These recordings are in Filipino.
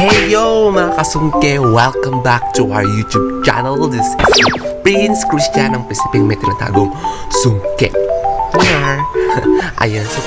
Hey yo mga kasungke! Welcome back to our YouTube channel. This is Prince Christian, ang prinsipeng may tinatagong sungke. Ayan, so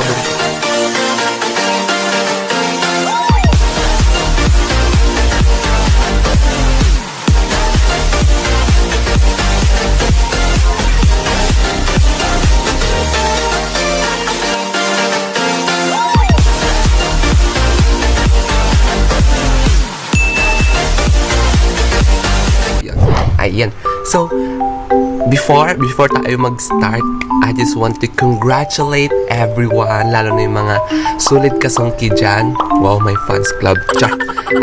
ayan. So, before tayo mag-start, I just want to congratulate everyone, lalo na yung mga sulit kasungki dyan. Wow, my fans club. Char.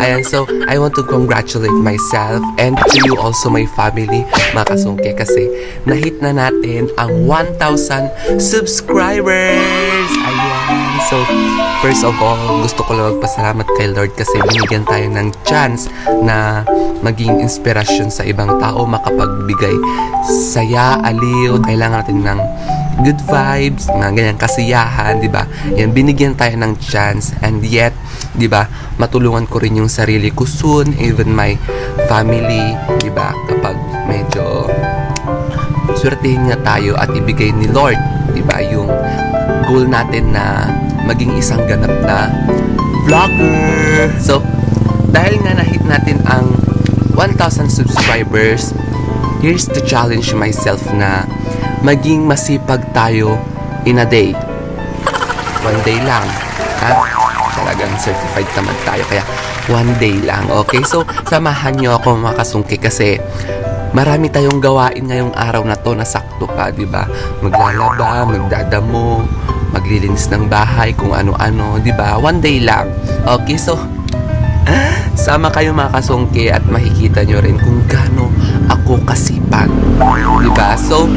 Ayan, so, I want to congratulate myself and to you also, my family, mga kasungki, kasi na-hit na natin ang 1,000 subscribers! Ayan. So, first of all, gusto ko lang magpasalamat kay Lord kasi binigyan tayo ng chance na maging inspirasyon sa ibang tao, makapagbigay saya, aliw. Kailangan natin ng good vibes, mga ganyan kasiyahan, di ba? Yan, binigyan tayo ng chance, and yet, di ba, matulungan ko rin yung sarili ko soon, even my family, di ba? Kapag medyo swertihin nga tayo at ibigay ni Lord, di ba, yung goal natin na maging isang ganap na vlogger. So, dahil nga na-hit natin ang 1,000 subscribers, here's to challenge myself na maging masipag tayo in a day. One day lang. Ha? Talagang certified tamad tayo. Kaya, one day lang. Okay? So, samahan nyo ako mga kasungki kasi marami tayong gawain ngayong araw na to na sakto pa, di ba? Maglalaba, magdadamo, maglilinis ng bahay, kung ano-ano, di ba? One day lang. Okay? So, sama kayo mga kasungki at makikita nyo rin kung gaano ako kasipag. Diba? So,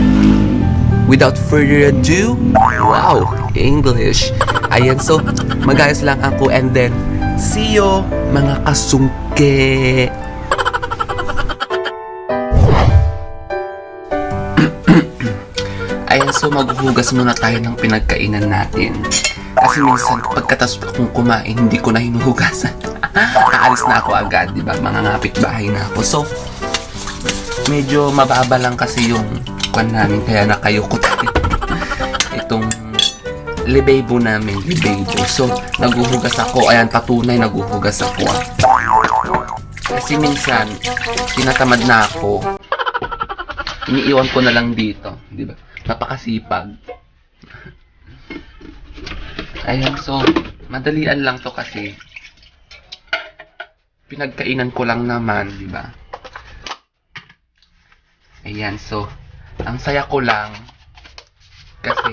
without further ado, wow, English. Ayan, so, mag-ayos lang ako and then, see you mga kasungki. Ayan, so maghuhugas muna tayo ng pinagkainan natin. Kasi minsan, pagkatas akong kumain, hindi ko na hinuhugasan. Aalis na ako agad, di ba? Mga ngapit-bahay na ako. So, medyo mababa lang kasi yung kwan namin, kaya nakayukot itong libebo namin, libebo. So, naguhugas ako. Ayan, patunay, naguhugas ako. Kasi minsan, tinatamad na ako. Iniiwan ko na lang dito, di ba? Napakasipag. Ayan, so, madalian lang to kasi pinagkainan ko lang naman, di ba? Ayan, so, ang saya ko lang kasi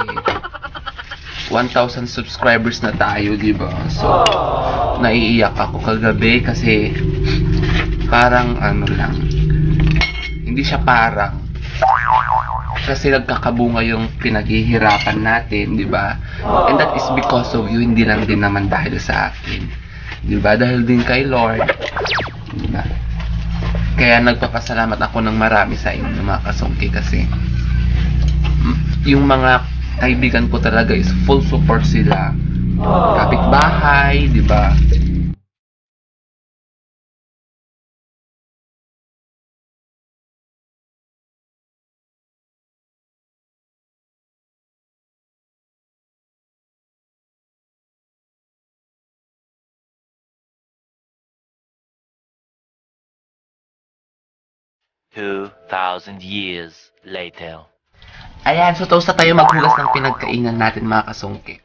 1,000 subscribers na tayo, di ba? So, naiiyak ako kagabi kasi parang ano lang, hindi siya parang kasi nagkakabunga yung pinaghihirapan natin, di ba? And that is because of you, hindi lang din naman dahil sa akin. Di ba? Dahil din kay Lord. Di ba? Kaya nagpapasalamat ako ng marami sa inyo, mga kasungki, kasi yung mga kaibigan ko talaga is full support sila. Kapitbahay, di ba? 2,000 years later. Ayan, so tapos na tayo maghugas ng pinagkainan natin, mga kasungki.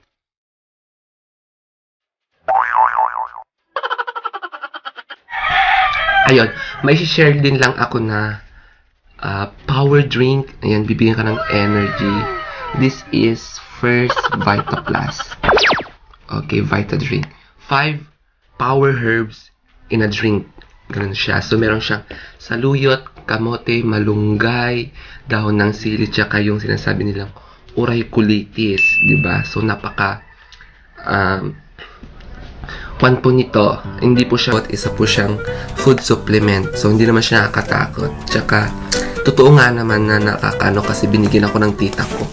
Ayun, may share din lang ako na power drink. Ayan, bibigyan ka ng energy. This is First Vita Plus. Okay, Vita drink. 5 power herbs in a drink. Ganun siya. So, meron siyang saluyot, kamote, malunggay, dahon ng sili, tsaka yung sinasabi nilang uricolitis, diba? So, napaka one po nito, hindi po siya, isa po siyang food supplement. So, hindi naman siya nakakatakot. Tsaka, totoo nga naman na nakakano kasi binigyan ako ng tita ko.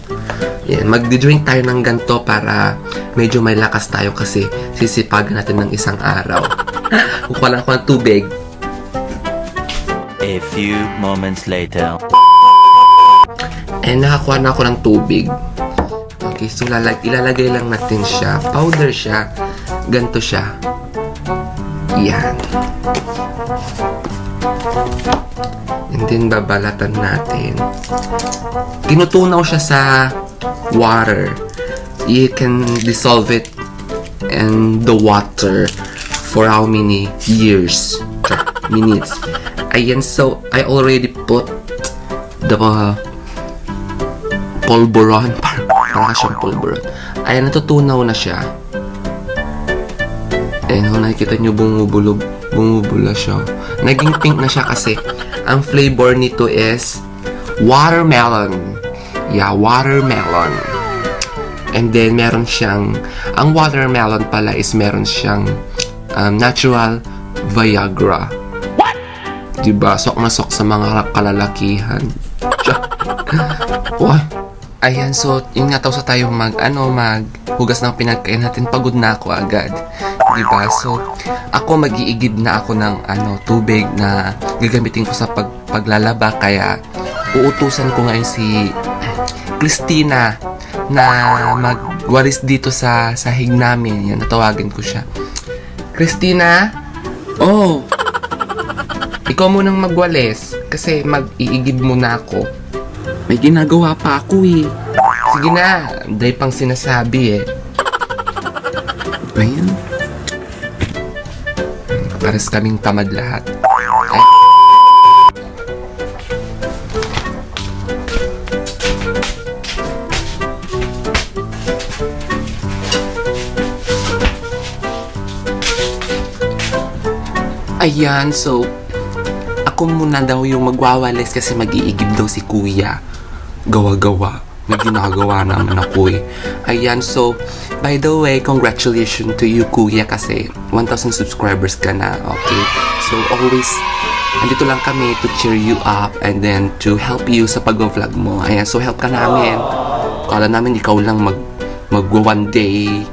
Yan, magdi-drink tayo ng ganito para medyo may lakas tayo kasi sisipagan natin ng isang araw. Kukuha lang ako ng tubig. A few moments later. Nakakuha na ako ng tubig. Okay, so ilalagay lang natin siya. Powder siya. Ganito siya. Yan. And then, babalatan natin. Tinutunaw siya sa water. You can dissolve it in the water for how many years? Minutes. Ayan, so, I already put the pulveron. Parang siyang pulveron. Ayan, natutunaw na siya. Ayan, kung nakikita nyo, bumubula siya. Naging pink na siya kasi ang flavor nito is watermelon. Yeah, watermelon. And then, meron siyang, ang watermelon pala is meron siyang natural Viagra. What? Diba? Sok na sok sa mga kalalakihan. What? Ayan, so, yun nga sa tayo maghugas ng pinagkain natin. Pagod na ako agad. Diba? So, ako mag-iigib na ako ng tubig na gagamitin ko sa paglalaba. Kaya, uutusan ko ngayon si Christina na magwalis dito sa sahig namin. Yan, natawagin ko siya. Christina? Oh! Ikaw munang magwalis kasi mag-iigib muna ako. May ginagawa pa ako eh. Sige na, dahil pang sinasabi eh. Ayan. Pares kaming tamad lahat. Ay. Ayan, so ako muna daw yung magwawalis kasi mag-iigib daw si kuya. Gawa-gawa. May ginagawa naman ako eh. Ayan, so, by the way, congratulations to you, kuya, kasi 1,000 subscribers ka na, okay? So, always, andito lang kami to cheer you up and then to help you sa pag-vlog mo. Ayan, so, help ka namin. Kala namin ikaw lang mag-one day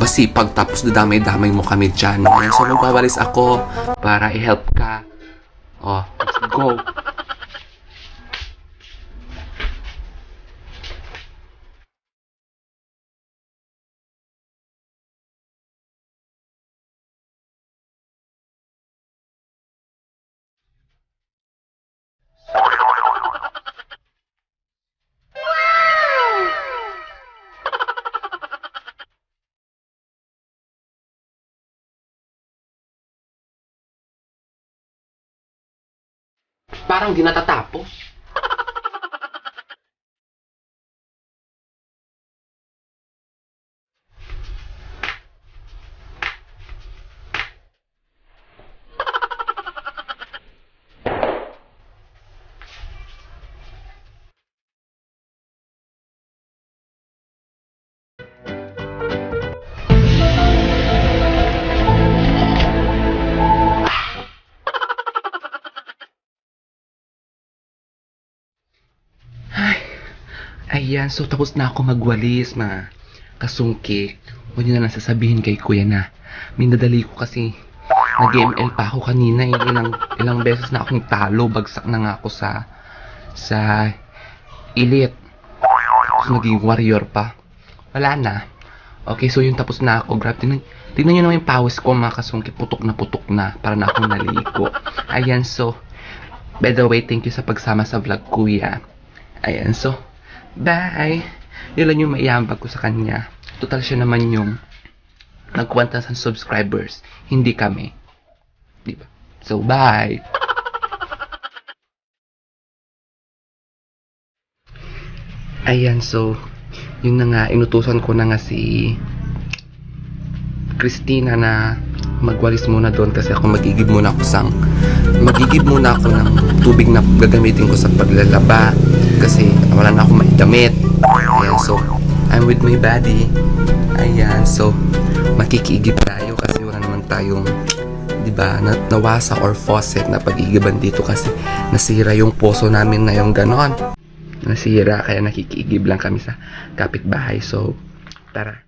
masipag tapos dadamay-damay mo kami dyan. Ayan, so, magwawalis ako para i-help ka. Oh, let's go. Parang di natatapos. Ayan, so tapos na ako magwalis, mga kasungkik. Huwag nyo na lang sasabihin kay kuya na minadali ko kasi nag-ML pa ako kanina. Ilang beses na akong talo, bagsak na nga ako sa elite. Tapos naging warrior pa. Wala na. Okay, so yun, tapos na ako. Grab, tingnan nyo naman yung pawis ko, mga kasungkik. Putok na para na akong naliko. Ayan, so by the way, thank you sa pagsama sa vlog, kuya. Ayan, so bye! Yun lang yung maiambag ko sa kanya. Total siya naman yung nag-1,000 subscribers. Hindi kami. Diba? So, bye! Ayan, so yun na nga, inutusan ko na nga si Christina na magwalis muna doon kasi ako magigib muna ako ng tubig na gagamitin ko sa paglalaba kasi wala na akong maidamit. Ayan, so I'm with my buddy. Ayan, so makikiigib tayo kasi wala naman tayong, diba, nawasa or faucet na pag-iigiban dito kasi nasira yung poso namin na yung ganon. nasira, kaya nakikiigib lang kami sa kapitbahay. So, tara.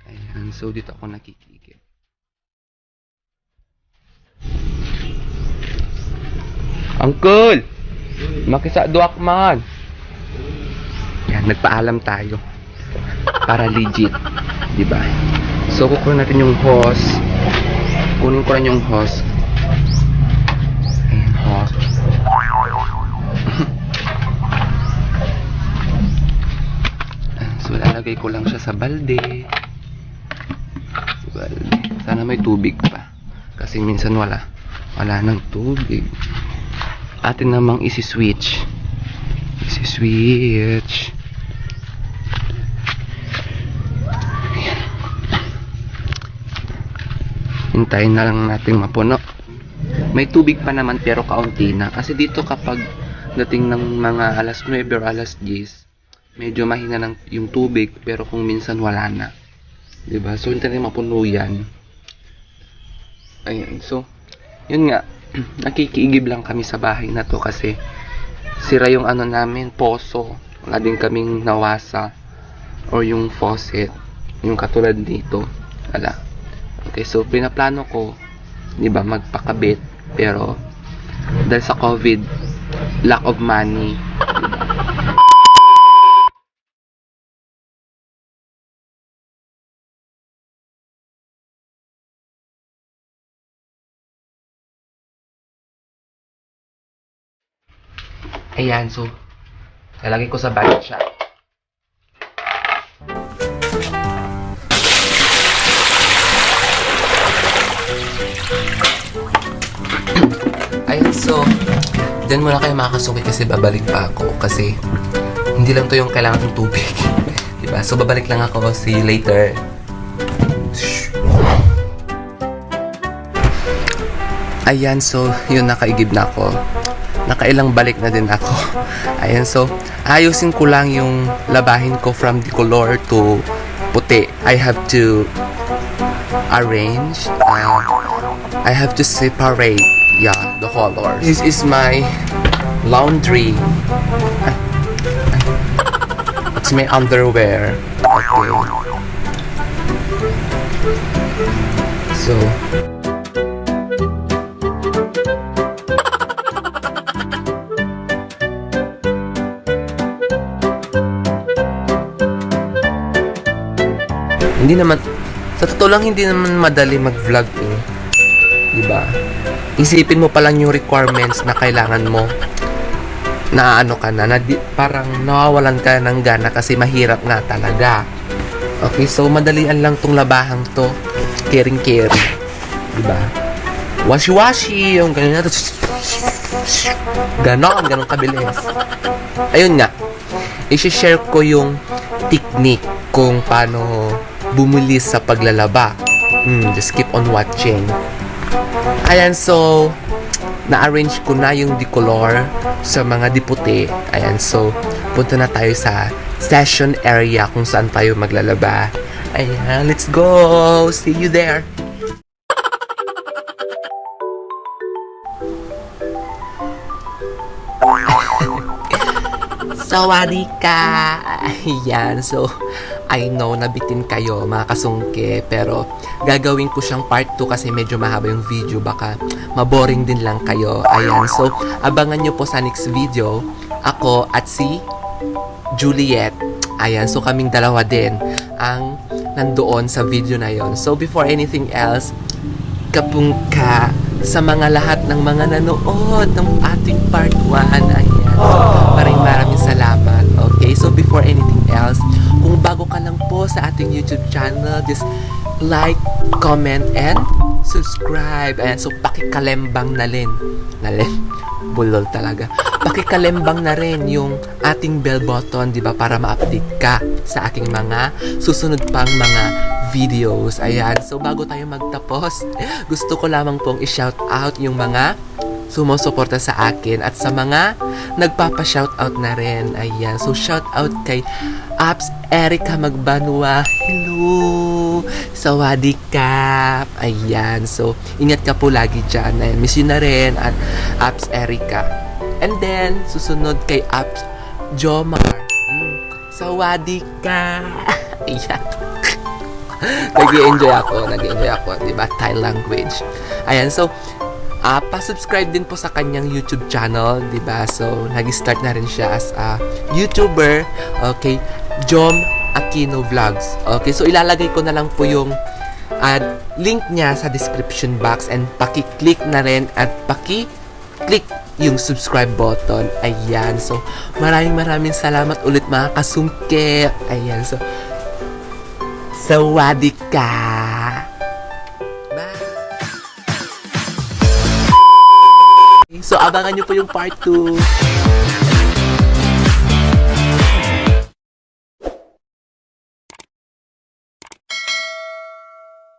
Ayan, so dito ako nakikigib. Uncle! Makisaduak man! Yan, nagpaalam tayo. Para legit. Diba? So, kukunin natin yung hose. Kunin ko rin yung hose. Ayan, hose. So, lalagay ko lang siya sa balde. Sana may tubig pa. Kasi minsan wala nang tubig. Atin namang isi-switch. Ayan. Hintayin na lang natin mapuno. May tubig pa naman pero kaunti na. Kasi dito kapag dating ng mga alas 9 or alas 10, medyo mahina ng yung tubig, pero kung minsan wala na. Diba? So, hindi na mapuno yan. Ayan. So, yun nga. Nakikiigib lang kami sa bahay na to kasi sira yung ano namin, poso. Wala din kaming nawasa. Or yung faucet. Yung katulad dito. Wala. Okay, so, pinaplano ko, diba, magpakabit. Pero, dahil sa COVID, lack of money. Ayan, so, lalagay ko sa bag siya. Ayan, so, dyan muna kayo makakasuki kasi babalik pa ako. Kasi, hindi lang to yung kailangan ng tubig. Diba? So, babalik lang ako. See you later. Ayan, so, yun, nakaigib na ako. Nakailang balik na din ako. Ayan, so, ayusin ko lang yung labahin ko from decolor to puti. I have to arrange. I have to separate, yeah, the colors. This is my laundry. It's my underwear. Okay. So, hindi naman, sa totoo lang, hindi naman madali mag-vlog eh. Diba? Isipin mo pa lang yung requirements na kailangan mo. Na ano ka na, parang nawawalan ka ng gana kasi mahirap nga talaga. Okay, so madalian lang tong labahang to. Caring. Diba? Washi-washi, yung ganyan. Ganon kabilis. Ayun nga, i-share ko yung technique kung paano bumulis sa paglalaba. Just keep on watching. Ayan, so na-arrange ko na yung decolor sa mga diputi. Ayan, so punta na tayo sa session area kung saan tayo maglalaba. Ayan, let's go! See you there! Sawadika! Ayan, so I know, nabitin kayo mga kasungke, pero gagawin ko siyang part 2 kasi medyo mahaba yung video, baka maboring din lang kayo. Ayan, so abangan nyo po sa next video, ako at si Juliet. Ayan, so kaming dalawa din ang nandoon sa video na yon. So before anything else, kapungka sa mga lahat ng mga nanood ng ating part 1. Ayan, maraming salamat. Okay, so before anything else, kung bago ka lang po sa ating YouTube channel, just like, comment, and subscribe. Ayan, so pakikalembang na rin. Bulol talaga. Pakikalembang na rin yung ating bell button, di ba, para ma-update ka sa aking mga susunod pang mga videos. Ayan, so bago tayo magtapos, gusto ko lamang pong i-shout out yung mga sumusuporta sa akin at sa mga nagpapa-shoutout na rin. Ayan, so shoutout kay Apps Erica Magbanwa. Hello! Sawadee-kap! Ayan. So, ingat ka po lagi dyan. Ayan, miss you na rin at Apps Erica. And then, susunod kay Apps Jomar. Sawadee-ka! Ayan. Nag-i-enjoy ako, diba? Thai language. Ayan, so, pa-subscribe din po sa kanyang YouTube channel, diba? So, nag-start na rin siya as a YouTuber. Okay, Jom Aquino Vlogs. Okay, so ilalagay ko na lang po yung link niya sa description box and paki-click na rin at paki-click yung subscribe button. Ayan, so maraming salamat ulit mga kasungke. Ayan, so sawadee ka! Bye! So, abangan nyo po yung part 2.